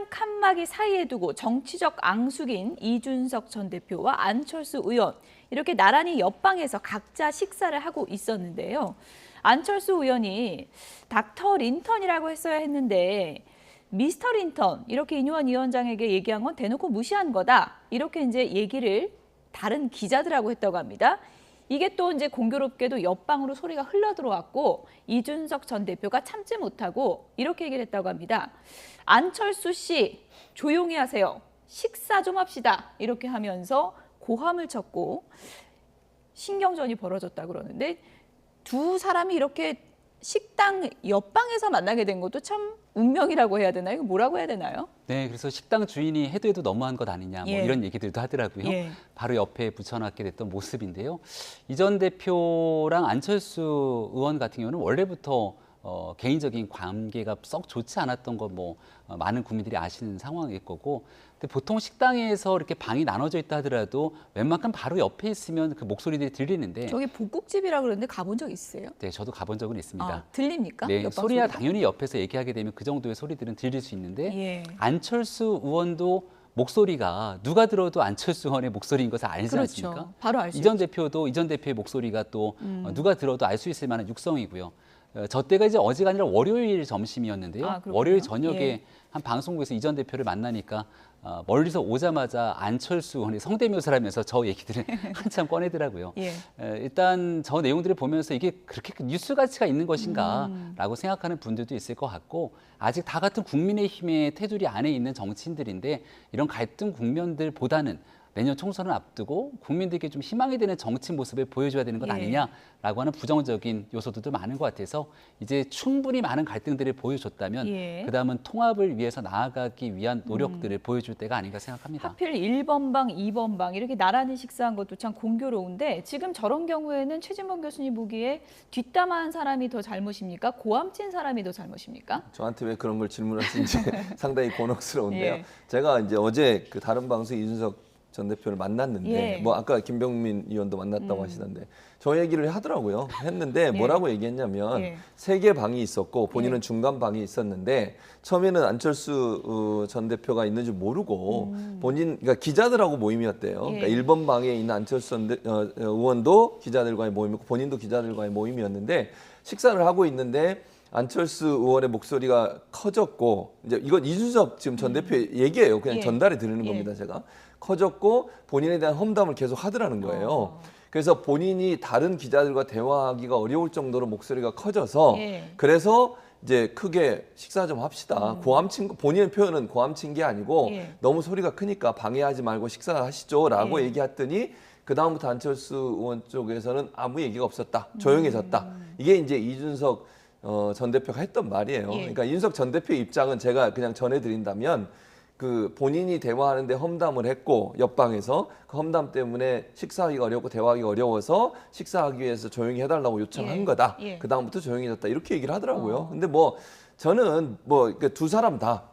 칸막이 사이에 두고 정치적 앙숙인 이준석 전 대표와 안철수 의원 이렇게 나란히 옆방에서 각자 식사를 하고 있었는데요. 안철수 의원이 닥터 린턴이라고 했어야 했는데 미스터 린턴 이렇게 인유한 위원장에게 얘기한 건 대놓고 무시한 거다. 이렇게 이제 얘기를 다른 기자들하고 했다고 합니다. 이게 또 이제 공교롭게도 옆방으로 소리가 흘러 들어왔고 이준석 전 대표가 참지 못하고 이렇게 얘기를 했다고 합니다. 안철수 씨 조용히 하세요. 식사 좀 합시다. 이렇게 하면서 고함을 쳤고 신경전이 벌어졌다고 그러는데 두 사람이 이렇게 식당 옆방에서 만나게 된 것도 참 운명이라고 해야 되나요? 뭐라고 해야 되나요? 네, 그래서 식당 주인이 해도 너무한 것 아니냐 뭐 이런 얘기들도 하더라고요. 바로 옆에 붙여놨게 됐던 모습인데요. 이 전 대표랑 안철수 의원 같은 경우는 원래부터 개인적인 관계가 썩 좋지 않았던 거 뭐 많은 국민들이 아시는 상황일 거고, 근데 보통 식당에서 이렇게 방이 나눠져 있다 하더라도 웬만큼 바로 옆에 있으면 그 목소리들이 들리는데. 저기 북국집이라 그러는데 가본 적 있어요? 네, 저도 가본 적은 있습니다. 아, 들립니까? 네, 소리야 당연히 옆에서 얘기하게 되면 그 정도의 소리들은 들릴 수 있는데 안철수 의원도 목소리가 누가 들어도 안철수 의원의 목소리인 것을 알지 그렇죠. 않습니까? 바로 알 수 이전 대표도 이전 대표의 목소리가 또 누가 들어도 알 수 있을 만한 육성이고요. 저 때가 이제 어제가 아니라 월요일 점심이었는데요. 월요일 저녁에 한 방송국에서 이전 대표를 만나니까 멀리서 오자마자 안철수 의원이 성대묘사를 하면서 저 얘기들을 한참 꺼내더라고요. 일단 저 내용들을 보면서 이게 그렇게 뉴스 가치가 있는 것인가라고 생각하는 분들도 있을 것 같고, 아직 다 같은 국민의힘의 테두리 안에 있는 정치인들인데 이런 갈등 국면들보다는 내년 총선을 앞두고 국민들께 좀 희망이 되는 정치 모습을 보여줘야 되는 것 아니냐라고 하는 부정적인 요소들도 많은 것 같아서 이제 충분히 많은 갈등들을 보여줬다면 그다음은 통합을 위해서 나아가기 위한 노력들을 보여줄 때가 아닌가 생각합니다. 하필 1번 방, 2번 방 이렇게 나란히 식사한 것도 참 공교로운데 지금 저런 경우에는 최진봉 교수님 보기에 뒷담화한 사람이 더 잘못입니까? 고함친 사람이 더 잘못입니까? 저한테 왜 그런 걸 질문하시는지 상당히 곤혹스러운데요. 제가 이제 어제 그 다른 방송 이준석 전 대표를 만났는데 뭐 아까 김병민 의원도 만났다고 하시던데 저 얘기를 하더라고요. 했는데 뭐라고 얘기했냐면 세 개 방이 있었고 본인은 중간 방이 있었는데 처음에는 안철수 전 대표가 있는 줄 모르고 그러니까 기자들하고 모임이었대요. 그러니까 1번 방에 있는 안철수 의원도 기자들과의 모임이고 본인도 기자들과의 모임이었는데 식사를 하고 있는데 안철수 의원의 목소리가 커졌고, 이제 이건 이준석 지금 전 대표 얘기예요. 그냥 전달해 드리는 겁니다. 제가 커졌고 본인에 대한 험담을 계속 하더라는 거예요. 그래서 본인이 다른 기자들과 대화하기가 어려울 정도로 목소리가 커져서 그래서 이제 크게 식사 좀 합시다. 고함친 거, 본인의 표현은 고함친 게 아니고 너무 소리가 크니까 방해하지 말고 식사하시죠라고 얘기했더니 그 다음부터 안철수 의원 쪽에서는 아무 얘기가 없었다. 조용해졌다. 이게 이제 이준석 전 대표가 했던 말이에요. 그러니까 이준석 전 대표의 입장은 제가 그냥 전해드린다면 그 본인이 대화하는데 험담을 했고 옆방에서 그 험담 때문에 식사하기가 어렵고 대화하기가 어려워서 식사하기 위해서 조용히 해달라고 요청한 거다. 그 다음부터 조용해졌다. 이렇게 얘기를 하더라고요. 근데 뭐 저는 뭐 두 사람 다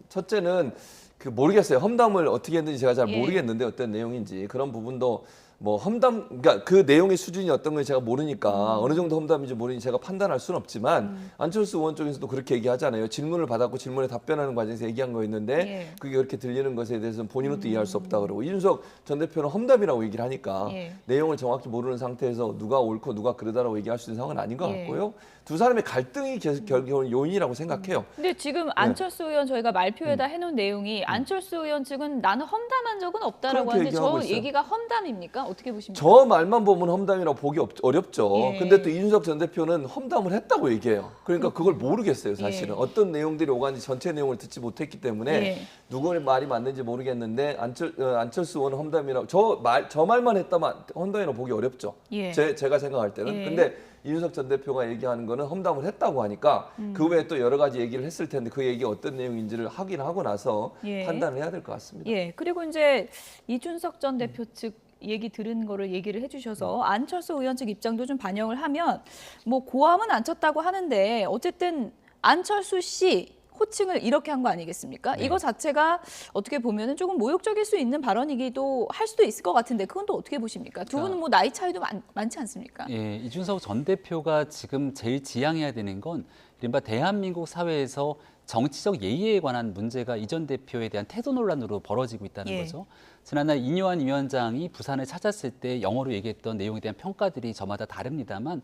첫째는 그 모르겠어요. 험담을 어떻게 했는지 제가 잘 모르겠는데 어떤 내용인지 그런 부분도 뭐 험담, 그러니까 그 내용의 수준이 어떤 건지 제가 모르니까 어느 정도 험담인지 모르니 제가 판단할 수는 없지만 안철수 의원 쪽에서도 그렇게 얘기하잖아요. 질문을 받았고 질문에 답변하는 과정에서 얘기한 거였는데 그게 그렇게 들리는 것에 대해서는 본인은 또 이해할 수 없다 그러고 이준석 전 대표는 험담이라고 얘기를 하니까 내용을 정확히 모르는 상태에서 누가 옳고 누가 그러다라고 얘기할 수 있는 상황은 아닌 것 같고요. 두 사람의 갈등이 계속 결국은 요인이라고 생각해요. 근데 지금 안철수 의원 저희가 말표에다 해놓은 내용이 안철수 의원 측은 나는 험담한 적은 없다라고 하는데 저 얘기가 험담입니까? 어떻게 보십니까? 저 말만 보면 험담이라고 보기 어렵죠. 근데 또 이준석 전 대표는 험담을 했다고 얘기해요. 그러니까 그걸 모르겠어요, 사실은. 어떤 내용들이 오가는지 전체 내용을 듣지 못했기 때문에 누구의 말이 맞는지 모르겠는데 안철수 의원은 험담이라고 저 말만 했다면 험담이라고 보기 어렵죠. 제가 생각할 때는. 근데 이준석 전 대표가 얘기하는 거는 험담을 했다고 하니까 그 외에 또 여러 가지 얘기를 했을 텐데 그 얘기가 어떤 내용인지를 확인하고 나서 판단을 해야 될 것 같습니다. 그리고 이제 이준석 전 대표 측 얘기 들은 거를 얘기를 해주셔서 안철수 의원 측 입장도 좀 반영을 하면 뭐 고함은 안 쳤다고 하는데 어쨌든 안철수 씨 호칭을 이렇게 한 거 아니겠습니까? 이거 자체가 어떻게 보면은 조금 모욕적일 수 있는 발언이기도 할 수도 있을 것 같은데 그건 또 어떻게 보십니까? 두 분은 뭐 나이 차이도 많지 않습니까? 이준석 전 대표가 지금 제일 지향해야 되는 건 이른바 대한민국 사회에서 정치적 예의에 관한 문제가 이 전 대표에 대한 태도 논란으로 벌어지고 있다는 예. 거죠. 지난날 이뇨한 위원장이 부산을 찾았을 때 영어로 얘기했던 내용에 대한 평가들이 저마다 다릅니다만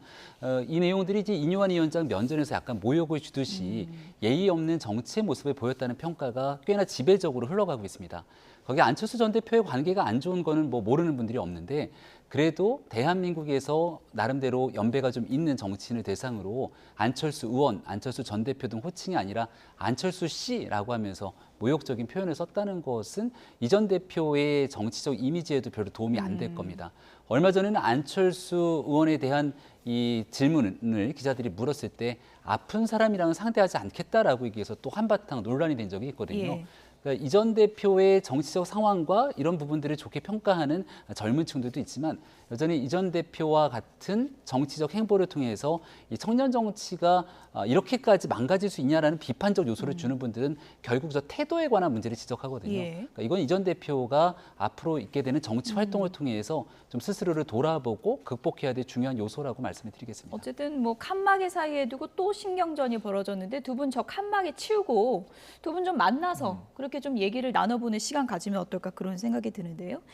이 내용들이 이제 이뇨한 위원장 면전에서 약간 모욕을 주듯이 예의 없는 정치의 모습을 보였다는 평가가 꽤나 지배적으로 흘러가고 있습니다. 거기 안철수 전 대표의 관계가 안 좋은 거는 뭐 모르는 분들이 없는데 그래도 대한민국에서 나름대로 연배가 좀 있는 정치인을 대상으로 안철수 의원, 안철수 전 대표 등 호칭이 아니라 안철수 씨라고 하면서 모욕적인 표현을 썼다는 것은 이 전 대표의 정치적 이미지에도 별로 도움이 안 될 겁니다. 얼마 전에는 안철수 의원에 대한 이 질문을 기자들이 물었을 때 아픈 사람이랑은 상대하지 않겠다라고 얘기해서 또 한바탕 논란이 된 적이 있거든요. 예. 그러니까 이 전 대표의 정치적 상황과 이런 부분들을 좋게 평가하는 젊은 층들도 있지만 여전히 이 전 대표와 같은 정치적 행보를 통해서 이 청년 정치가 이렇게까지 망가질 수 있냐라는 비판적 요소를 주는 분들은 결국 저 태도에 관한 문제를 지적하거든요. 예. 그러니까 이건 이 전 대표가 앞으로 있게 되는 정치 활동을 통해서 좀 스스로를 돌아보고 극복해야 될 중요한 요소라고 말씀을 드리겠습니다. 어쨌든 뭐 칸막이 사이에 두고 또 신경전이 벌어졌는데 두 분 저 칸막이 치우고 두 분 좀 만나서 그렇게 좀 얘기를 나눠보는 시간 가지면 어떨까 그런 생각이 드는데요.